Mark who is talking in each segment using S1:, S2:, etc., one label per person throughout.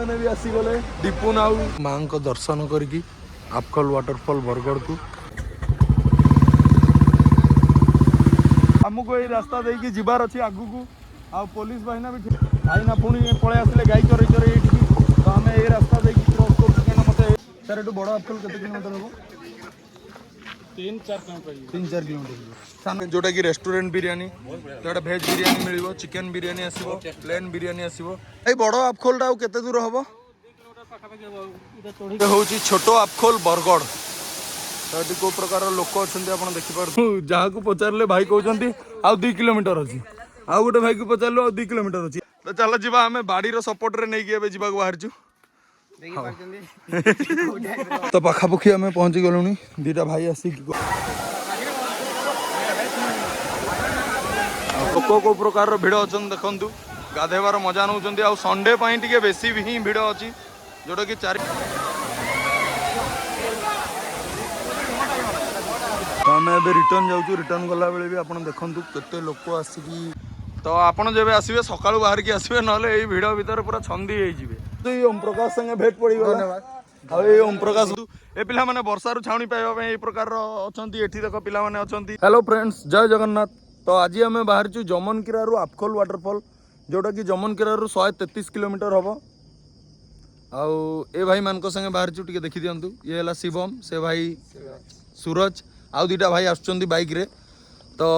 S1: मैंने भी आसीगले दीपुन आउ माँ को दर्शन करके आपखल वाटरफॉल बरगढ़ को आमको ये रास्ता देकी जीवार अच्छी आगू को आ पुलिस बाहिना भी आईना पुणी पलि आसिले गाई चरई चरई तो आम ये रास्ता देकी क्रॉस कर मत सर ये बड़ आपखल केते किलोमीटर हम 3-4 किलोमीटर जोटा कि रेस्टोरेंट बिरियानी तो भेज बिरियानी मिल चिकेन बिरियानी आसो प्लेन बिरियानी आसो ये बड़ आपखोलटा आउ केते दूर हम हूँ छोट आपखोल बरगढ़ तो ये कौ प्रकार लोक अच्छा आप देखिपार जहाँ को पचारे भाई कहते आउ 2 किलोमीटर अच्छी आउ गोटे भाई को पचारू आउ 2 किलोमीटर अच्छी तो चल जा आम बाड़ी सपोर्ट रे नहीं जावाक बाहर तो पाखापाखि आम पहुँची गलु दीटा भाई आसिक लोक को प्रकार भिड़ अच्छा देखु गाधेबार मजा नौ आ संडे टे बेसी ही भिड़ अच्छी जोटा कि 4 तो आम ए रिटर्न जाऊँ रिटर्न गला बेले भी आप देखु केते लोक आसिकी तो आपड़ जब आसवे सकालू बाहर की आसवे ना भिड़ भितर पूरा छंदी तो ये ओम प्रकाश संगे भेट पड़ी गला ओम प्रकाश ए पिला माने वर्षा छाउनी पाइबा ए प्रकार अच्छा देख पिला माने अच्छा। हेलो फ्रेंड्स जय जगन्नाथ। तो आज आम बाहर जमनकिरा आपखोल वाटरफॉल जोटा कि जमनकिरा 133 किलोमीटर हम आउ ए भाई मान संगे बाहर टे देखी दिंतु ये है शिवम से भाई सूरज आउ 2टा भाई आसुच्चंदी बाइक रे तो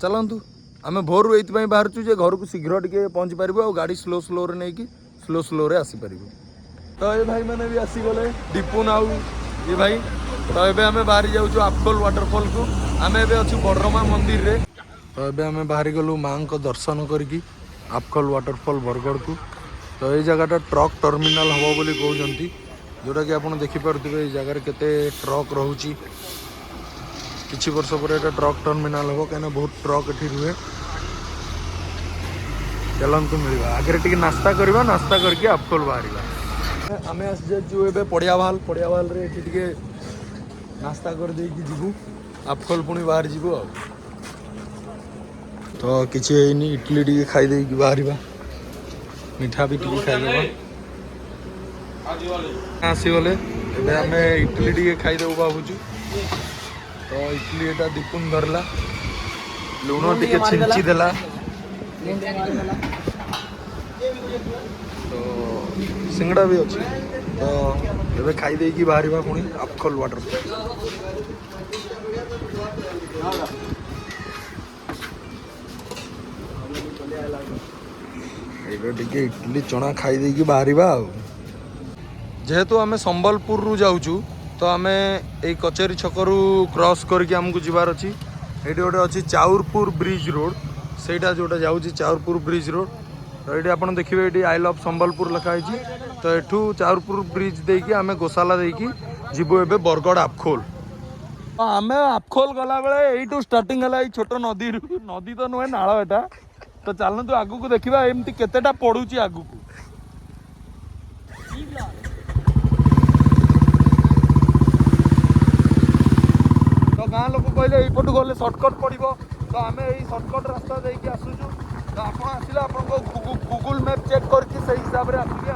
S1: चलतु आम भोर ये बाहर जे घर को शीघ्र टे पहुँची पारू आ गाड़ी स्लो स्लो रे नहीं स्लो रे आसीपर तो ये भाई मैंने भी आसीगले दीपुन आउ ये भाई तो ये आम बाहरी जाऊँ आपखोल वाटरफॉल को आम ए अच्छु बड़मा मंदिर रे तो ये आम बाहरी गलु माँ को दर्शन करके आपखोल वाटरफॉल बरगढ़ को तो ये जगह ट्रक टर्मिनाल हम बोली कहते जोटा कि आप देखिपे ये जगार केते ट्रक रोची किछि वर्ष पर ट्रक टर्मिनाल हम कहीं बहुत ट्रक ये रुहे चलतु मिलवा आगे टी नास्ता करवा नास्ता करके आपखोल बाहर आम आसू ए पड़ियावाल रे टे नास्ता कर देकी जीवु आपखोल पुणी बाहर जीवु तो किसी इडली टी खाईदे बाहर मिठा भी टी खाईदे आसीगले आम इडली टी खाईदेव भावुँ तो इडली एटा दीपुन धरला लुण टी छिंची देला तो सिंगड़ा भी अच्छी तो ये खाईदे बाहर पुणी आपखोल वाटरफॉल ये इडली चना खाईदे बाहर जेहेतु आम संबलपुर रु जाऊँ तो आम ये कचेरी छकरू क्रॉस करके आमको जीवार अच्छी ये गोटे अच्छी चाउरपुर ब्रिज रोड सेटा जोटा जाऊँ चाउरपुर ब्रिज रोड तो ये आप देखिए ये आई लव संबलपुर लिखाई तो एठू चाउरपुर ब्रिज देकी आम गोशाला देकी जीवु ए बरगढ़ आपखोल आम आपखोल गला बेले यू स्टार्टिंग है छोट नदी नदी तो नुहे नाल एटा तो चलतु आगू को देखा एमती केतेटा पड़ुची आगू को तो गाँ लोक कहले यपटू गले सर्टकट पड़ो तो आम यही सर्टकट रास्ता देकी आसुचु तो आप आसिले आप गूगल मैप चेक करके सही हिसाब से आसिए आ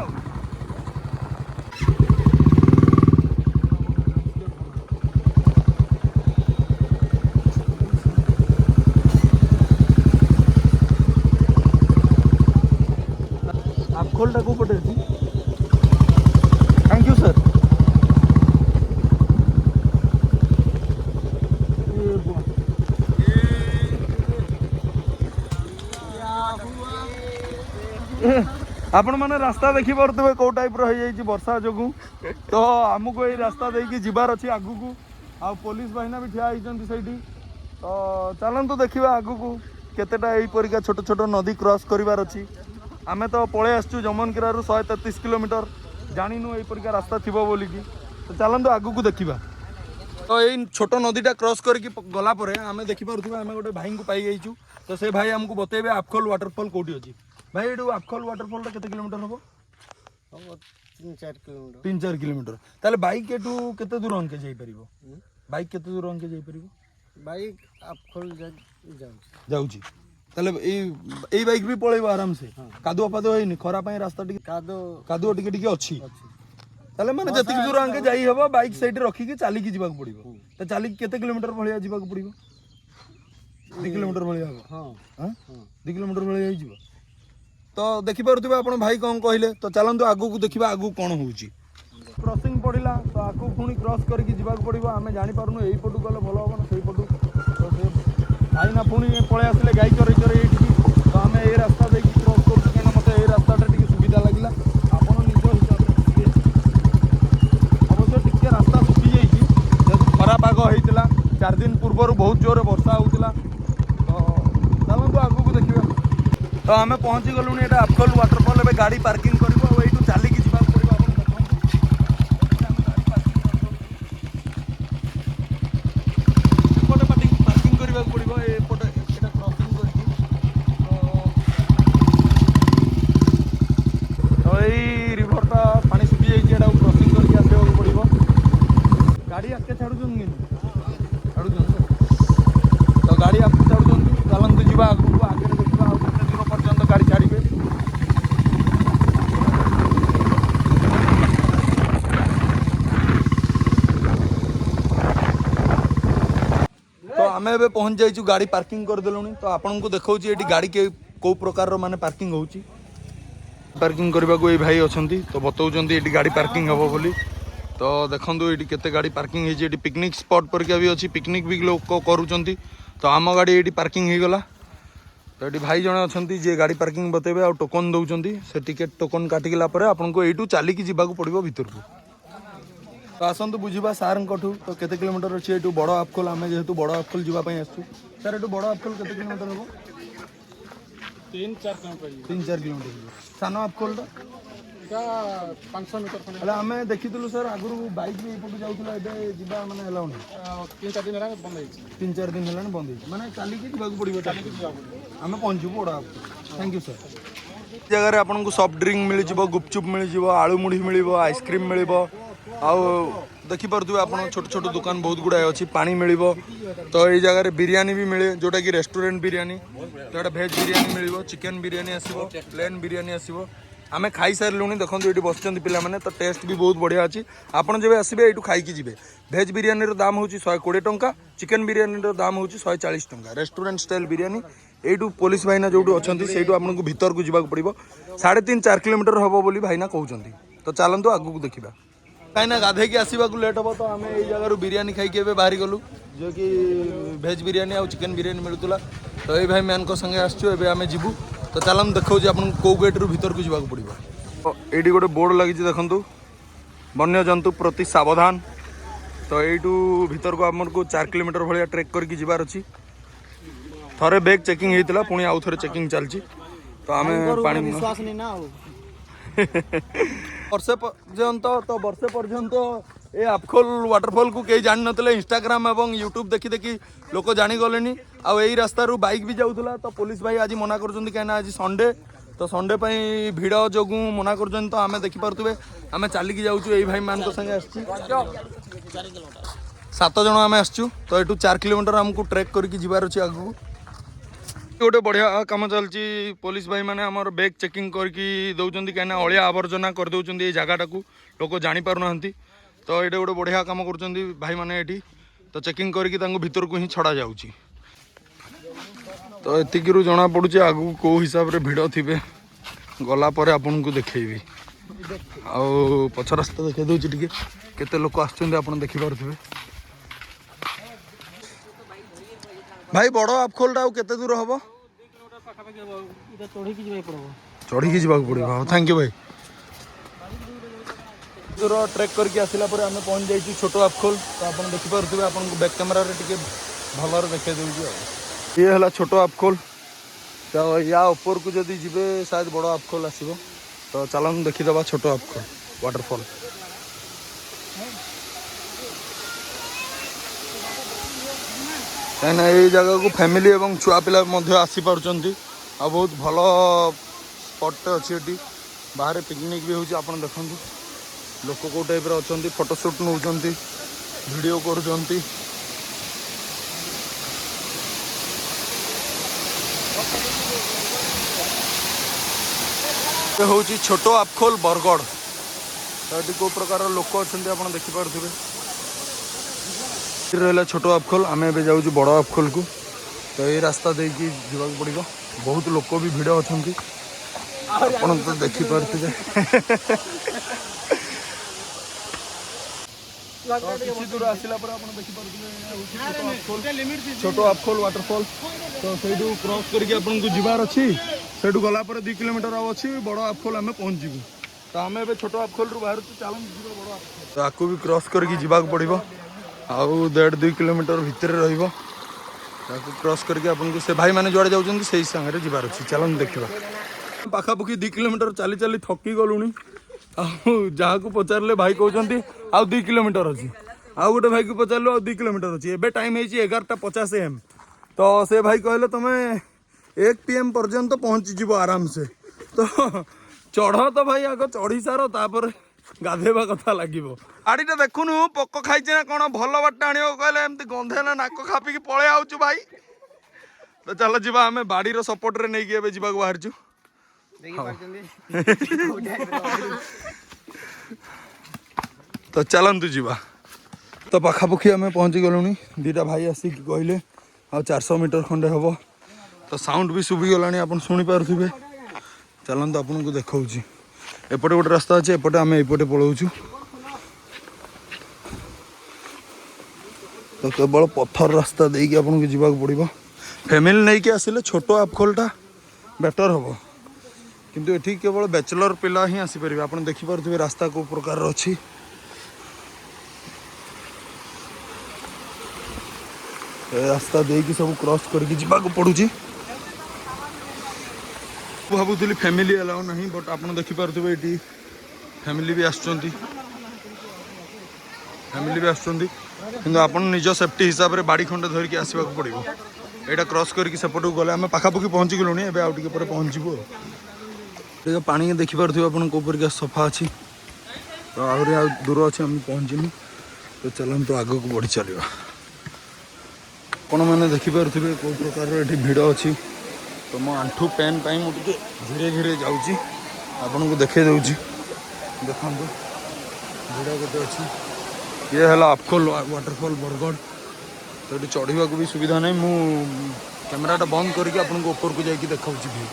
S1: आपखोलटा को पटे थैंक यू सर आपण मैंने रास्ता देखी पारे कौ टाइप रही वर्षा जो तो आमको ये रास्ता देकी जीवार अच्छी आगू को आ पुलिस बाहिना भी ठिया होती तो चलतु देखा आगू को केतेटा यहीपरिका छोट छोट नदी क्रॉस करार अच्छी आम तो पलि आसचु जमनकिरा 133 किलोमीटर जानिनु यहीपरिका रास्ता थी बोलिकी तो चलतु आगू को देखा तो ये छोट नदीटा क्रॉस करके गला आम देखिपे आम गोटे भाई को पाई जाइछु तो से भाई आमको बतेबे आपखोल वाटरफॉल कौटी अच्छी भाई ये आपखोल वाटरफॉल केते किलोमीटर हम 3-4 किलोमीटर ताले बाइक एटू केते दूर अंके जाई परिबो बाइक केते दूर अंके जाई परिबो
S2: बाइक आपखोल जाउची
S1: जाउची তাহলে এই বাইক ବି ପଳେଇବ ଆରାମସେ କାଦୁଅ ଫାଦୁଅ ହେଇନି ଖରା ପାଇଁ ରାସ୍ତା ଟିକେ କାଦୁଅ ଟିକେ ଟିକେ ଅଛି ତାହେଲେ ମାନେ ଯେତିକି ଦୂର ଆଙ୍କେ ଯାଇ ହବ ବାଇକ୍ ସେଇଠି ରଖିକି ଚାଲିକି ଯିବାକୁ ପଡିବ ତ ଚାଲିକି କେତେ କିଲୋମିଟର ଭଳିଆ ଯିବାକୁ ପଡିବ 2 କିଲୋମିଟର ଭଳିଆ ହବ ହଁ 2 କିଲୋମିଟର ଭଳିଆ ହେଇଯିବ ତ ଦେଖିପାରୁଥିବେ ଆପଣ ଭାଇ କ'ଣ କହିଲେ ତ ଚାଲନ୍ତୁ ଆଗକୁ ଦେଖିବା ଆଗକୁ କ'ଣ ହଉଛି କ୍ରସିଂ ପଡ଼ିଲା ତ ଆଗକୁ ପୁଣି କ୍ରସ୍ କରିକି ଯିବାକୁ ପଡ଼ିବ ଆମେ ଜାଣିପାରୁନୁ ଏଇପଟୁ ଗଲେ ଭଲ ହବ ନା ସେଇପଟୁ ତ ସେ ଭାଇନା ପୁଣି ପଳେଇ ଆସିଲେ ଗାଈ ଚରେଇ ଚରେଇ ଏଇଠିକି ତ ଆମେ ଏଇ ରାସ୍ତା ଦେଇକି କ୍ରସ୍ କରୁଛୁ କାହିଁକିନା ମୋତେ ଏଇ ରାସ୍ତାଟା ଟିକେ ସୁବିଧା ଲାଗିଲା ଆପଣ ନିଜ ହିସାବରେ ଅବଶ୍ୟ ଟିକେ ରାସ୍ତା ଶୁଖିଯାଇଛି ଯେହେତୁ ଖରା ପାଗ ହେଇଥିଲା 4 ଦିନ ପୂର୍ବରୁ ବହୁତ ଜୋରରେ ବର୍ଷା ହେଉଥିଲା ତ ଚାଲନ୍ତୁ ଆଗକୁ ଦେଖିବା ତ ଆମେ ପହଞ୍ଚି ଗଲୁଣି ଏଇଟା ଆଫକଲ ୱାଟରଫଲ୍ ଏବେ ଗାଡ଼ି ପାର୍କିଂ କରିବୁ ଆଉ ଏଇଠୁ ଚାଲିକି ଯିବାକୁ ପଡ଼ିବ ଆପଣ ଦେଖନ୍ତୁ ଏପଟେ ପାର୍କିଂ କରିବାକୁ ପଡ଼ିବ ଏପଟେ ଏଇଟା କ୍ରସିଂ କରିକି ତ ଏଇ ରିଭରଟା ପାଣି ଶୁଖିଯାଇଛି ଏଇଟାକୁ କ୍ରସିଂ କରିକି ଆସିବାକୁ ପଡ଼ିବ ଗାଡ଼ି ଆଗକେ ଛାଡ଼ୁଛନ୍ତି କିନ୍ତୁ ଛାଡ଼ୁଛନ୍ତି ତ ଗାଡ଼ି ଆଗକୁ ଛାଡ଼ୁଛନ୍ତି ଚାଲନ୍ତୁ ଯିବା ଆଗକୁ ଆଗରେ ଦେଖିବା ଆଉ କେତେ ଦୂର ପର୍ଯ୍ୟନ୍ତ ଗାଡ଼ି ଛାଡ଼ିବେ ତ ଆମେ ଏବେ ପହଞ୍ଚି ଯାଇଛୁ ଗାଡ଼ି ପାର୍କିଂ କରିଦେଲୁଣି ତ ଆପଣଙ୍କୁ ଦେଖାଉଛି ଏଠି ଗାଡ଼ି କେଉଁ ପ୍ରକାରର ମାନେ ପାର୍କିଂ ହେଉଛି ପାର୍କିଂ କରିବାକୁ ଏଇ ଭାଇ ଅଛନ୍ତି ତ ବତାଉଛନ୍ତି ଏଠି ଗାଡ଼ି ପାର୍କିଂ ହେବ ବୋଲି ତ ଦେଖନ୍ତୁ ଏଠି କେତେ ଗାଡ଼ି ପାର୍କିଂ ହେଇଛି ଏଠି ପିକନିକ୍ ସ୍ପଟ୍ ପରିକା ବି ଅଛି ପିକନିକ୍ ବି ଲୋକ କରୁଛନ୍ତି ତ ଆମ ଗାଡ଼ି ଏଠି ପାର୍କିଂ ହେଇଗଲା ତ ଏଠି ଭାଇ ଜଣେ ଅଛନ୍ତି ଯିଏ ଗାଡ଼ି ପାର୍କିଂ ବତେଇବେ ଆଉ ଟୋକନ୍ ଦେଉଛନ୍ତି ସେ ଟିକେଟ୍ ଟୋକନ୍ କାଟିଲା ପରେ ଆପଣଙ୍କୁ ଏଇଠୁ ଚାଲିକି ଯିବାକୁ ପଡ଼ିବ ଭିତରକୁ ତ ଆସନ୍ତୁ ବୁଝିବା ସାର୍ଙ୍କଠୁ ତ କେତେ କିଲୋମିଟର ଅଛି ଏଠୁ ବଡ଼ ଆଫକଲ ଆମେ ଯେହେତୁ ବଡ଼ ଆଫକଲ ଯିବା ପାଇଁ ଆସିଛୁ ସାର୍ ଏଠୁ ବଡ଼ ଆଫକଲ କେତେ କିଲୋମିଟର ହେବ 3-4 କିଲୋମିଟର ସାନ ଆଫକଲଟା
S2: 500 ମିଟର
S1: ହେଲେ ଆମେ ଦେଖିଥିଲୁ ସାର୍ ଆଗରୁ ବାଇକ୍ ବି ଏଇପଟୁ ଯାଉଥିଲା ଏବେ ଯିବା ମାନେ ହେଲାଣି
S2: 3-4 ଦିନ ହେଲା ବନ୍ଦ ହେଇଛି
S1: 3-4 ଦିନ ହେଲାଣି ବନ୍ଦ ହେଇଛି ମାନେ ଚାଲିକି ଯିବାକୁ ପଡ଼ିବ ଆମେ ପହଞ୍ଚିବୁ ବଡ଼ ଆଫକଲ ଥ୍ୟାଙ୍କ ୟୁ ସାର୍ ଜାଗାରେ ଆପଣଙ୍କୁ ସଫ୍ଟ ଡ୍ରିଙ୍କ ମିଳିଯିବ ଗୁପଚୁପ୍ ମିଳିଯିବ ଆଳୁ ମୁଢ଼ି ମିଳିବ ଆଇସ୍କ୍ରିମ୍ ମିଳିବ ଆଉ ଦେଖିପାରୁଥିବେ ଆପଣ ଛୋଟ ଛୋଟ ଦୋକାନ ବହୁତ ଗୁଡ଼ାଏ ଅଛି ପାଣି ମିଳିବ ତ ଏଇ ଜାଗାରେ ବିରିୟାନୀ ବି ମିଳେ ଯେଉଁଟାକି ରେଷ୍ଟୁରାଣ୍ଟ ବିରିୟାନୀ ତ ଏଇଟା ଭେଜ୍ ବିରିୟାନୀ ମିଳିବ ଚିକେନ୍ ବିରିୟାନୀ ଆସିବ ପ୍ଲେନ୍ ବିରିୟାନୀ ଆସିବ ଆମେ ଖାଇସାରିଲୁଣି ଦେଖନ୍ତୁ ଏଇଠି ବସିଛନ୍ତି ପିଲାମାନେ ତ ଟେଷ୍ଟ ବି ବହୁତ ବଢ଼ିଆ ଅଛି ଆପଣ ଯେବେ ଆସିବେ ଏଇଠୁ ଖାଇକି ଯିବେ ଭେଜ୍ ବିରିୟାନୀର ଦାମ ହେଉଛି 120 ଟଙ୍କା ଚିକେନ୍ ବିରିୟାନୀର ଦାମ ହେଉଛି 140 ଟଙ୍କା ରେଷ୍ଟୁରାଣ୍ଟ ଷ୍ଟାଇଲ୍ ବିରିୟାନୀ ଏଇଠୁ ପୋଲିସ ଭାଇନା ଯେଉଁଠୁ ଅଛନ୍ତି ସେଇଠୁ ଆପଣଙ୍କୁ ଭିତରକୁ ଯିବାକୁ ପଡ଼ିବ 3.5-4 କିଲୋମିଟର ହେବ ବୋଲି ଭାଇନା କହୁଛନ୍ତି ତ ଚାଲନ୍ତୁ ଆଗକୁ ଦେଖିବା କାହିଁକିନା ଗାଧେଇକି ଆସିବାକୁ ଲେଟ୍ ହେବ ତ ଆମେ ଏଇ ଜାଗାରୁ ବିରିୟାନୀ ଖାଇକି ଏବେ ବାହାରି ଗଲୁ ଯିଏକି ଭେଜ୍ ବିରିୟାନୀ ଆଉ ଚିକେନ୍ ବିରିୟାନୀ ମିଳୁଥିଲା ତ ଏଇ ଭାଇ ମ୍ୟାନ୍ଙ୍କ ସାଙ୍ଗେ ଆସିଛୁ ଏବେ ଆମେ ଯିବୁ ତ ଚାଲନ୍ତୁ ଦେଖାଉଛି ଆପଣଙ୍କୁ କେଉଁ ଗେଟ୍ରୁ ଭିତରକୁ ଯିବାକୁ ପଡ଼ିବ ଏଇଠି ଗୋଟେ ବୋର୍ଡ଼ ଲାଗିଛି ଦେଖନ୍ତୁ ବନ୍ୟଜନ୍ତୁ ପ୍ରତି ସାବଧାନ ତ ଏଇଠୁ ଭିତରକୁ ଆମକୁ 4 କିଲୋମିଟର ଭଳିଆ ଟ୍ରେକ୍ କରିକି ଯିବାର ଅଛି ଥରେ ବ୍ୟାଗ୍ ଚେକିଂ ହେଇଥିଲା ପୁଣି ଆଉ ଥରେ ଚେକିଂ ଚାଲିଛି ତ ଆମେ ପାଣି ବର୍ଷେ ପର୍ଯ୍ୟନ୍ତ ଏ ଆଫକଲ ୱାଟରଫଲ୍କୁ କେହି ଜାଣିନଥିଲେ ଇନଷ୍ଟାଗ୍ରାମ ଏବଂ ୟୁଟ୍ୟୁବ ଦେଖି ଦେଖି ଲୋକ ଜାଣିଗଲେଣି ଆଉ ଏଇ ରାସ୍ତାରୁ ବାଇକ୍ ବି ଯାଉଥିଲା ତ ପୋଲିସ ଭାଇ ଆଜି ମନା କରୁଛନ୍ତି କାହିଁକିନା ଆଜି ସଣ୍ଡେ ତ ସଣ୍ଡେ ପାଇଁ ଭିଡ଼ ଯୋଗୁଁ ମନା କରୁଛନ୍ତି ତ ଆମେ ଦେଖିପାରୁଥିବେ ଆମେ ଚାଲିକି ଯାଉଛୁ ଏଇ ଭାଇମାନଙ୍କ ସାଙ୍ଗେ ଆସିଛୁ 7 ଜଣ ଆମେ ଆସିଛୁ ତ ଏଠୁ 4 କିଲୋମିଟର ଆମକୁ ଟ୍ରେକ୍ କରିକି ଯିବାର ଅଛି ଆଗକୁ ଗୋଟେ ବଢ଼ିଆ କାମ ଚାଲିଛି ପୋଲିସ ଭାଇମାନେ ଆମର ବ୍ୟାଗ୍ ଚେକିଂ କରିକି ଦେଉଛନ୍ତି କାହିଁକିନା ଅଳିଆ ଆବର୍ଜନା କରିଦେଉଛନ୍ତି ଏଇ ଜାଗାଟାକୁ ଲୋକ ଜାଣିପାରୁନାହାନ୍ତି ତ ଏଇଟା ଗୋଟେ ବଢ଼ିଆ କାମ କରୁଛନ୍ତି ଭାଇମାନେ ଏଠି ତ ଚେକିଂ କରିକି ତାଙ୍କୁ ଭିତରକୁ ହିଁ ଛଡ଼ାଯାଉଛି ତ ଏତିକିରୁ ଜଣାପଡ଼ୁଛି ଆଗକୁ କେଉଁ ହିସାବରେ ଭିଡ଼ ଥିବେ ଗଲା ପରେ ଆପଣଙ୍କୁ ଦେଖେଇବି ଆଉ ପଛ ରାସ୍ତା ଦେଖେଇ ଦେଉଛି ଟିକେ କେତେ ଲୋକ ଆସୁଛନ୍ତି ଆପଣ ଦେଖିପାରୁଥିବେ ଭାଇ ବଡ଼ ଆଫକଲଟା ଆଉ କେତେ ଦୂର ହେବ ଚଢ଼ିକି ଯିବାକୁ ପଡ଼ିବ ହଉ ଥ୍ୟାଙ୍କ ୟୁ ଭାଇ ଦୂର ଟ୍ରେକ୍ କରିକି ଆସିଲା ପରେ ଆମେ ପହଞ୍ଚି ଯାଇଛୁ ଛୋଟ ଆଫକଲ ତ ଆପଣ ଦେଖିପାରୁଥିବେ ଆପଣଙ୍କୁ ବ୍ୟାକ୍ କ୍ୟାମେରାରେ ଟିକେ ଭଲରେ ଦେଖାଇ ଦେଉଛି ଆଉ ଇଏ ହେଲା ଛୋଟ ଆଫକଲ ତ ୟା ଉପରକୁ ଯଦି ଯିବେ ସାୟଦ ବଡ଼ ଆଫକଲ ଆସିବ ତ ଚାଲନ୍ତୁ ଦେଖିଦେବା ଛୋଟ ଆଫକଲ ୱାଟରଫଲ୍ କାହିଁକିନା ଏଇ ଜାଗାକୁ ଫ୍ୟାମିଲି ଏବଂ ଛୁଆ ପିଲା ମଧ୍ୟ ଆସିପାରୁଛନ୍ତି ଆଉ ବହୁତ ଭଲ ସ୍ପଟ୍ଟେ ଅଛି ଏଠି ବାହାରେ ପିକନିକ୍ ବି ହେଉଛି ଆପଣ ଦେଖନ୍ତୁ ଲୋକ କେଉଁ ଟାଇପ୍ର ଅଛନ୍ତି ଫଟୋ ସୁଟ୍ ନେଉଛନ୍ତି ଭିଡ଼ିଓ କରୁଛନ୍ତି ये हूँ छोट आपखोल बरगढ़। तो ये कौ प्रकार लोक अच्छा आप देखिपे रहा छोट आपखोल आम ए जाऊँ बड़ आपखोल को। तो ये रास्ता देखिए जावाक पड़ो बहुत लोक भी भिड़ अच्छा आप तो देखिपे किसी दूर आसला छोट आपखोल वाटरफॉल। तो से क्रॉस करके आपको जबार अच्छी से गला 2 किलोमीटर अच्छी बड़ आपखोल आम पहुँचू। तो आम ए छोट आपखोल रू बाहर चल बड़ आपखोल तो आपको भी क्रॉस करके जावाक पड़ो आउ 1.5-2 किलोमीटर भितर रही क्रॉस करके आपको से भाई मैंने जुआड़े जाऊँ से सांगे जबार अच्छी चलो देखा पाखापाखि 2 किलोमीटर चली चली थकी गलुणी। जहाँ को पचारे भाई कहते आउ 2 किलोमीटर अच्छी आउ गोटे भाई को पचारू आउ 2 किलोमीटर अच्छी एवं टाइम है 11:50 AM। तो से भाई कहले तुम्हें 1 PM पर्यंत पहुँचीज आराम से। तो चढ़ तो भाई आग चढ़ी सार तापर गाधेवा कथा लगे गाड़ीटा देखुनु पक खाई ना कौन भल बाट आण कहले एमती गंधे ना नाक खापिकी पलि आउचु भाई। तो चलो जी आम बाड़ीर सपोर्ट रे नहीं जावाक बाहर तो चलतु जी। तो पाखापाखि आम पहुँची गलुनी 2टा भाई आसिक कहले आ 400 मीटर खंडे हम। तो साउंड भी शुभिगला आप शुणिपे चलते आपको देखा एपटे गोटे रास्ता अच्छे एपटे आम एपटे पलाऊँ। तो केवल पत्थर रास्ता देकी आपको जावाक पड़ो फैमिली नहीं कि आसिले छोट आपखोलटा बेटर हम किंतु एठी केवल बैचलर पिला ही आसीपर आप देखिपे रास्ता को प्रकार अच्छी। रास्ता देकी सब क्रॉस करके जावाक पड़ुची। भावुली फैमिली अलाउ नहीं बट आप देखिपे ये फैमिली भी आसुँच किंतु आप निज सेफ्टी हिसाब से बाड़ी खंडे धरिकी आसवाक पड़ो। यहाँ क्रॉस करके सेपटू गले आम पाखापाखि पहुँची गलुणी एवं आउ टे पहुँचू। पानी देखिपे आप कौपर सफा अच्छी तो आहरी आ दूर अच्छे आम पहुँचनी। तो चलते आग को बढ़ी चलवा आपण मैंने देखिपे कौ प्रकार ये भिड़ अच्छी। तो मो आंठू पेन पाई मुझे धीरे धीरे जाऊँगी आपन को देखे दूँ देखो भिड़ के अच्छी। ये है आपखोल वाटरफॉल बरगढ़। तो ये चढ़ा भी सुविधा नहीं मु कैमेराटा बंद करके आपको ऊपर को जाकि देखा भी।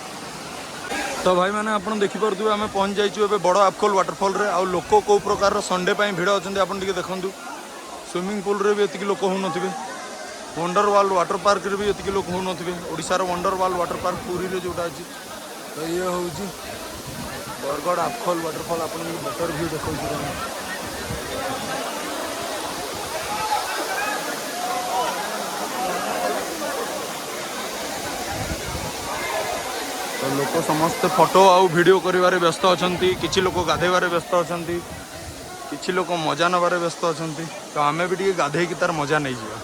S1: तो भाई मैंने आप देखिपे आम पहुँच जाइए बड़ आपखोल वाटरफॉल रे आउ लोक कौ प्रकार संडे भिड़ अच्छा आप देखूँ स्विमिंग पूल रे भी ये लोक हो वंडर वर्ल्ड वाटर पार्क रे भी ये लोक हो ओडिशार wonder world water park Puri रे जोटा अच्छी। तो ये हूँ बरगढ़ आपखोल वाटरफॉल आप बेटर व्यू देखा। तो लोक समस्ते फोटो आउ वीडियो करिवारे व्यस्त अछंती किछि लोक गाधेबारे व्यस्त अछंती किछि लोक मजा नबारे व्यस्त अछंती। तो आमे भी टिके गाधे की तार मजा नहीं जिया।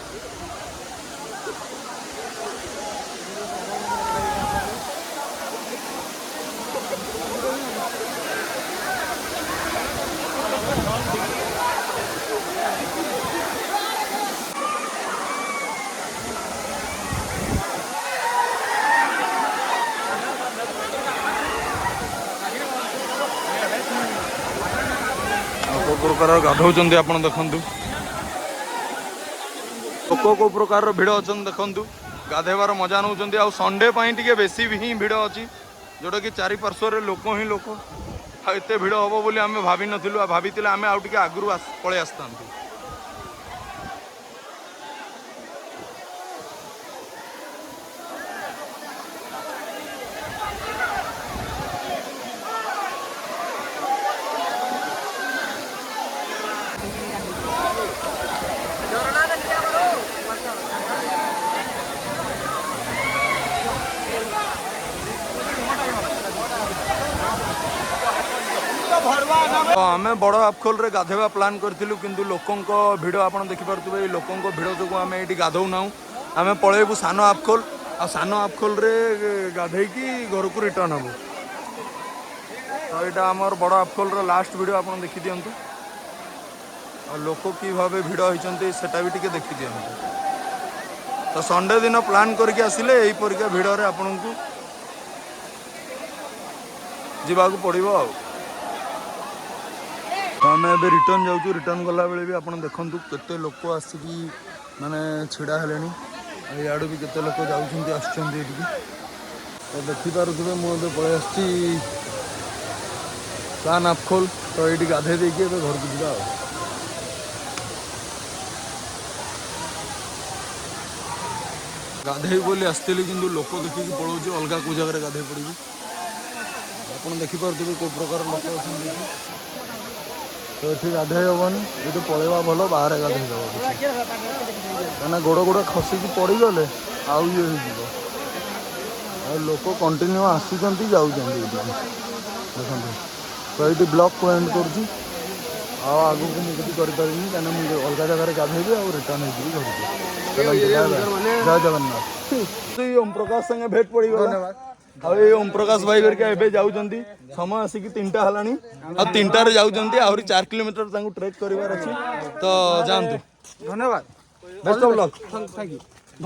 S1: प्रकार गाधौं आप देखु लोक कौ प्रकार भिड़ अच्छा देखु गाधेबार मजा नौ संडे टी बेसी ही भिड़ अच्छी जोटा कि चारि पार्श्व लोक ही लोक एत भिड़ हम बोली आम भावी नु भाभी आम आउ टे आगु पलि आसता। तो आम बड़ आपखोल रे गाधेवा प्लान करूँ किंतु लोकों भिड़ आप देखिपे लोकों भिड़ जो आम ये गाधौ ना आम पलैबू सान आपखोल आ सान आपखोल रे गाधेकी घर को रिटर्न हम। तो यहाँ आमर बड़ आपखोल लास्ट वीडियो आप देखी दिंतु लोक कि भाव भिड़ होती सेटा भी टिके देखी दिंतु। तो संडे दिन प्लान करके आसिले यही परिका भिड़ रे आपन को ଯିବାକୁ ପଡ଼ିବ ଆଉ। ତ ଆମେ ଏବେ ରିଟର୍ନ ଯାଉଛୁ। ରିଟର୍ନ ଗଲାବେଳେ ବି ଆପଣ ଦେଖନ୍ତୁ କେତେ ଲୋକ ଆସିକି ମାନେ ଛିଡ଼ା ହେଲେଣି। ଇଆଡ଼ୁ ବି କେତେ ଲୋକ ଯାଉଛନ୍ତି ଆସୁଛନ୍ତି ଏଠିକି। ତ ଦେଖିପାରୁଥିବେ ମୁଁ ଏବେ ପଳେଇ ଆସିଛି କାନ୍ ଆପଖୋଲ। ତ ଏଇଠି ଗାଧେଇ ଦେଇକି ଏବେ ଘରକୁ ଯିବା ଆଉ। ଗାଧେଇ ବୋଲି ଆସିଥିଲି କିନ୍ତୁ ଲୋକ ଦେଖିକି ପଳଉଛି ଅଲଗା କେଉଁ ଜାଗାରେ ଗାଧେଇ ପଡ଼ିବି। ଆପଣ ଦେଖିପାରୁଥିବେ କେଉଁ ପ୍ରକାର ଲୋକ ଅଛନ୍ତି ଏଠି। ତ ଏଠି ଗାଧେଇ ହେବନି, ଏଠି ପଳେଇବା ଭଲ, ବାହାରେ ଗାଧେଇ ଦେବ କାହିଁକିନା ଗୋଡ଼ ଖସିକି ପଡ଼ିଗଲେ ଆଉ ଇଏ ହେଇଯିବ। ଆଉ ଲୋକ କଣ୍ଟିନ୍ୟୁ ଆସୁଛନ୍ତି ଯାଉଛନ୍ତି ଏଇଠି ଦେଖନ୍ତୁ। ତ ଏଇଠି ବ୍ଲଗ୍ ପଏଣ୍ଟ କରୁଛି। ଆଉ ଆଗକୁ ମୁଁ କିଛି କରିପାରିବିନି କାହିଁକିନା ମୁଁ ଅଲଗା ଜାଗାରେ ଗାଧେଇବି ଆଉ ରିଟର୍ନ ହେଇଯିବି ଘରକୁ। ଜୟ ଜଗନ୍ନାଥ। ଏଇ ଓମ୍ ପ୍ରକାଶ ସାଙ୍ଗେ ଭେଟ ପଡ଼ିଗଲା। ଆଉ ଏଇ ଓମ୍ ପ୍ରକାଶ ଭାଇ ଘରିକା ଏବେ ଯାଉଛନ୍ତି। ସମୟ ଆସିକି 3ଟା ହେଲାଣି। ଆଉ 3ଟାରେ ଯାଉଛନ୍ତି। ଆହୁରି 4 କିଲୋମିଟର ତାଙ୍କୁ ଟ୍ରେକ୍ କରିବାର ଅଛି। ତ ଯାଆନ୍ତୁ।
S2: ଧନ୍ୟବାଦ।
S1: Best of luck.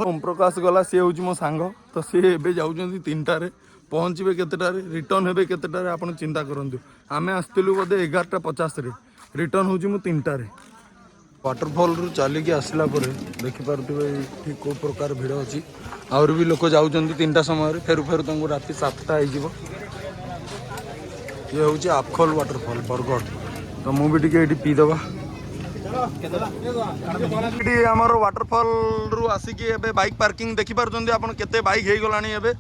S1: Om Prakash ଗଲା, ସିଏ ହେଉଛି ମୋ ସାଙ୍ଗ। ତ ସିଏ ଏବେ ଯାଉଛନ୍ତି 3ଟାରେ। ପହଞ୍ଚିବେ କେତେଟାରେ, ରିଟର୍ନ ହେବେ କେତେଟାରେ ଆପଣ ଚିନ୍ତା କରନ୍ତୁ। ଆମେ ଆସିଥିଲୁ ବୋଧେ 11:50ରେ, ରିଟର୍ନ ହେଉଛି ମୁଁ 3ଟାରେ। ୱାଟରଫଲରୁ ଚାଲିକି ଆସିଲା ପରେ ଦେଖିପାରୁଥିବେ ଏଇଠି କେଉଁ ପ୍ରକାର ଭିଡ଼ ଅଛି। ଆହୁରି ବି ଲୋକ ଯାଉଛନ୍ତି 3ଟା ସମୟରେ। ଫେରୁ ଫେରୁ ତାଙ୍କୁ ରାତି 7ଟା ହେଇଯିବ। ଇଏ ହେଉଛି ଆପଖୋଲ ୱାଟରଫଲ୍ ବରଗଡ଼। ତ ମୁଁ ବି ଟିକେ ଏଇଠି ପିଇଦେବା। ଏଠି ଆମର ୱାଟରଫଲରୁ ଆସିକି ଏବେ ବାଇକ୍ ପାର୍କିଂ ଦେଖିପାରୁଛନ୍ତି ଆପଣ କେତେ ବାଇକ୍ ହେଇଗଲାଣି ଏବେ।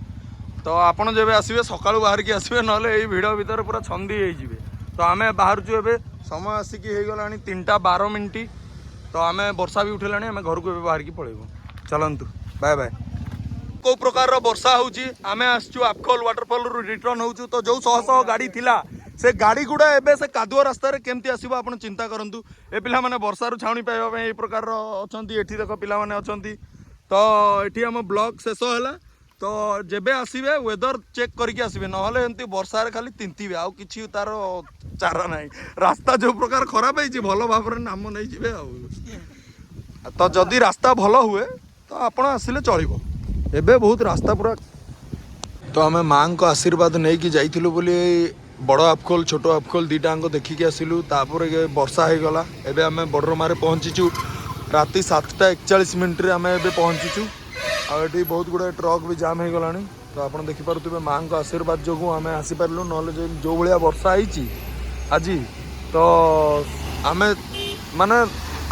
S1: ତ ଆପଣ ଯେବେ ଆସିବେ ସକାଳୁ ବାହାରିକି ଆସିବେ, ନହେଲେ ଏଇ ଭିଡ଼ ଭିତରେ ପୁରା ଛନ୍ଦି ହେଇଯିବେ। ତ ଆମେ ବାହାରୁଛୁ ଏବେ। ସମୟ ଆସିକି ହେଇଗଲାଣି 3:12। ତ ଆମେ ବର୍ଷା ବି ଉଠେଇଲାଣି, ଆମେ ଘରକୁ ଏବେ ବାହାରିକି ପଳେଇବୁ। ଚାଲନ୍ତୁ, ବାଏ ବାଏ। କେଉଁ ପ୍ରକାରର ବର୍ଷା ହେଉଛି। ଆମେ ଆସିଛୁ ଆପଖୋଲ ୱାଟରଫଲରୁ ରିଟର୍ନ ହେଉଛୁ। ତ ଯେଉଁ ଶହ ଶହ ଗାଡ଼ି ଥିଲା, ସେ ଗାଡ଼ି ଗୁଡ଼ା ଏବେ ସେ କାଦୁଅ ରାସ୍ତାରେ କେମିତି ଆସିବ ଆପଣ ଚିନ୍ତା କରନ୍ତୁ। ଏ ପିଲାମାନେ ବର୍ଷାରୁ ଛାଉଣି ପାଇବା ପାଇଁ ଏଇ ପ୍ରକାରର ଅଛନ୍ତି। ଏଠି ଦେଖ ପିଲାମାନେ ଅଛନ୍ତି। ତ ଏଠି ଆମ ବ୍ଲଗ୍ ଶେଷ ହେଲା। ତ ଯେବେ ଆସିବେ ୱେଦର ଚେକ୍ କରିକି ଆସିବେ, ନହେଲେ ଏମିତି ବର୍ଷାରେ ଖାଲି ତିନ୍ତିବେ, ଆଉ କିଛି ତାର ଚାରା ନାହିଁ। ରାସ୍ତା ଯେଉଁ ପ୍ରକାର ଖରାପ ହେଇଛି, ଭଲ ଭାବରେ ନାମ ନେଇଯିବେ ଆଉ। ତ ଯଦି ରାସ୍ତା ଭଲ ହୁଏ ତ ଆପଣ ଆସିଲେ ଚଳିବ। ଏବେ ବହୁତ ରାସ୍ତା ପୁରା। ତ ଆମେ ମାଆଙ୍କ ଆଶୀର୍ବାଦ ନେଇକି ଯାଇଥିଲୁ ବୋଲି ବଡ଼ ଆପଖୋଲ ଛୋଟ ଆପଖୋଲ 2ଟାଙ୍କ ଦେଖିକି ଆସିଲୁ। ତାପରେ ବର୍ଷା ହେଇଗଲା। ଏବେ ଆମେ ବଡ଼ରମାରେ ପହଞ୍ଚିଛୁ। ରାତି 7:41 ଆମେ ଏବେ ପହଞ୍ଚିଛୁ। ଆଉ ଏଠି ବହୁତ ଗୁଡ଼ାଏ ଟ୍ରକ୍ ବି ଜାମ୍ ହେଇଗଲାଣି। ତ ଆପଣ ଦେଖିପାରୁଥିବେ ମାଆଙ୍କ ଆଶୀର୍ବାଦ ଯୋଗୁଁ ଆମେ ଆସିପାରିଲୁ। ନହେଲେ ଯେଉଁ ଭଳିଆ ବର୍ଷା ହେଇଛି ଆଜି, ତ ଆମେ ମାନେ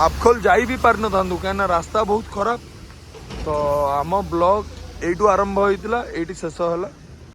S1: ଆପଖୋଲ ଯାଇ ବି ପାରିନଥାନ୍ତୁ କାହିଁକିନା ରାସ୍ତା ବହୁତ ଖରାପ। ତ ଆମ ବ୍ଲଗ୍ ଏଇଠୁ ଆରମ୍ଭ ହେଇଥିଲା, ଏଇଠି ଶେଷ ହେଲା।